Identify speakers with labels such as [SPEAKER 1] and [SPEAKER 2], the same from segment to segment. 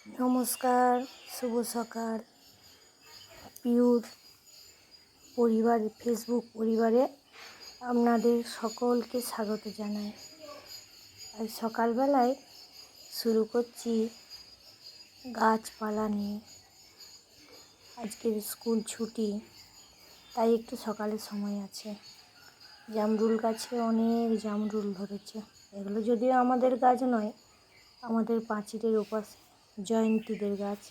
[SPEAKER 1] নমস্কার, শুভ সকাল। পিওর পরিবার ফেসবুক পরিবারে আপনাদের সকলকে স্বাগত জানাই। আজ সকালবেলায় শুরু করছি গাছপালা নিয়ে। আজকের স্কুল ছুটি, তাই একটু সকালের সময় আছে। জামরুল গাছে অনেক জামরুল ধরেছে। এগুলো যদিও আমাদের গাছ নয়, আমাদের পাঁচিলের ওপাশে জয়ন্তীদের গাছ।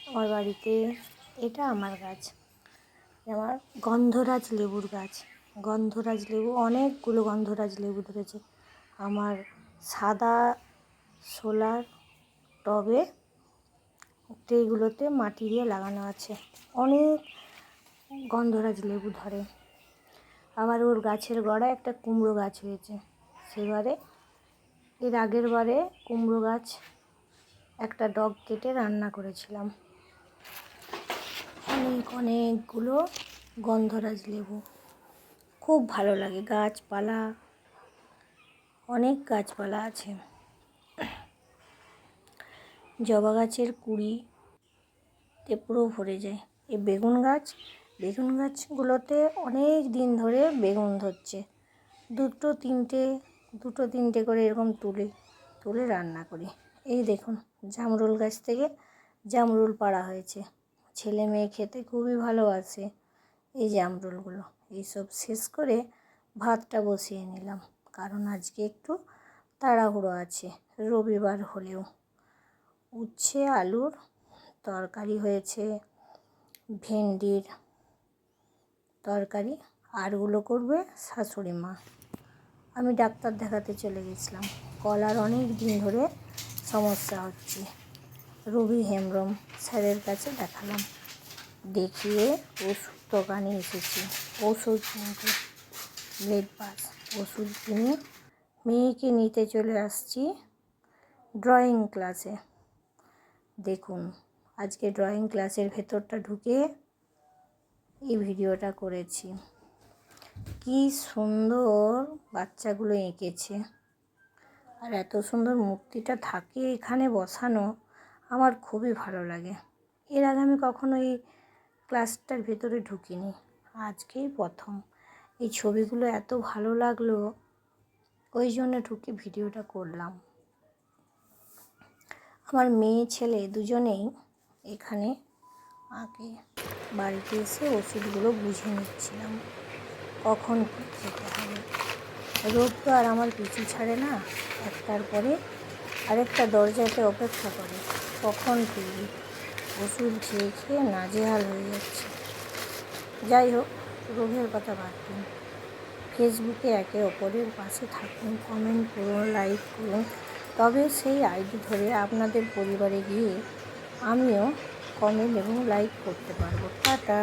[SPEAKER 1] আমার বাড়িতে এটা আমার গাছ, আমার গন্ধরাজ লেবুর গাছ। গন্ধরাজ লেবু, অনেকগুলো গন্ধরাজ লেবু ধরেছে। আমার সাদা সোলার টবে ট্রেগুলোতে মাটি দিয়ে লাগানো আছে, অনেক গন্ধরাজ লেবু ধরে। আবার ওর গাছের গোড়ায় একটা কুমড়ো গাছ হয়েছে। সেবারে এর আগের বারে কুমড়ো গাছ একটা ডগ কেটে রান্না করেছিলাম। অনেকগুলো গন্ধরাজ লেবু, খুব ভালো লাগে। গাছপালা, অনেক গাছপালা আছে। জবা গাছের কুঁড়িতে পুরো ভরে যায়। এই বেগুন গাছগুলোতে অনেক দিন ধরে বেগুন ধরছে। দুটো তিনটে করে এরকম তুলে রান্না করি। এই দেখুন, জামরুল গাছ থেকে জামরুল পাড়া হয়েছে। ছেলে মেয়ে খেতে খুবই ভালোবাসে এই জামরুলগুলো। এইসব শেষ করে ভাতটা বসিয়ে নিলাম, কারণ আজকে একটু তাড়াহুড়ো আছে, রবিবার হলেও। উচ্ছে আলুর তরকারি হয়েছে, ভেন্ডির তরকারি, আরগুলো করবে শাশুড়ি মা। আমি ডাক্তার দেখাতে চলে গেছিলাম। গলার অনেক দিন ধরে সমস্যা হচ্ছে। রবি হেমব্রম স্যারের কাছে দেখালাম, দেখিয়ে ওষুধ দোকানে এসেছি। ওষুধ কিনতে ব্লেড পাস ওষুধ কিনে মেয়েকে নিতে চলে আসছি ড্রয়িং ক্লাসে। দেখুন, আজকে ড্রয়িং ক্লাসের ভেতরটা ঢুকে এই ভিডিওটা করেছি। কি সুন্দর বাচ্চাগুলো এঁকেছে, আর এত সুন্দর মূর্তিটা থাকে এখানে বসানো, আমার খুবই ভালো লাগে। এর আগে আমি কখনো এই ক্লাসটার ভেতরে ঢুকিনি, আজকেই প্রথম। এই ছবিগুলো এত ভালো লাগলো, ওই জন্য ঢুকে ভিডিওটা করলাম। আমার মেয়ে ছেলে দুজনেই এখানে আঁকে। বাড়িতে এসে ওষুধগুলো বুঝে নিচ্ছিলাম, কখন কী খেতে হবে। রোগ তো আর আমার পিছু ছাড়ে না, একটার পরে আরেকটা দরজাতে অপেক্ষা করে কখন ফিরবি। ওষুধ খেয়ে খেয়ে নাজেহাল হয়ে যাচ্ছে। যাই হোক, রোগের কথা বাদ দিন। ফেসবুকে একে অপরের পাশে থাকুন, কমেন্ট করুন, লাইক করুন, তবে সেই আইডি ধরে আপনাদের পরিবারে গিয়ে আমিও কমেন্ট এবং লাইক করতে পারবো। টাটা।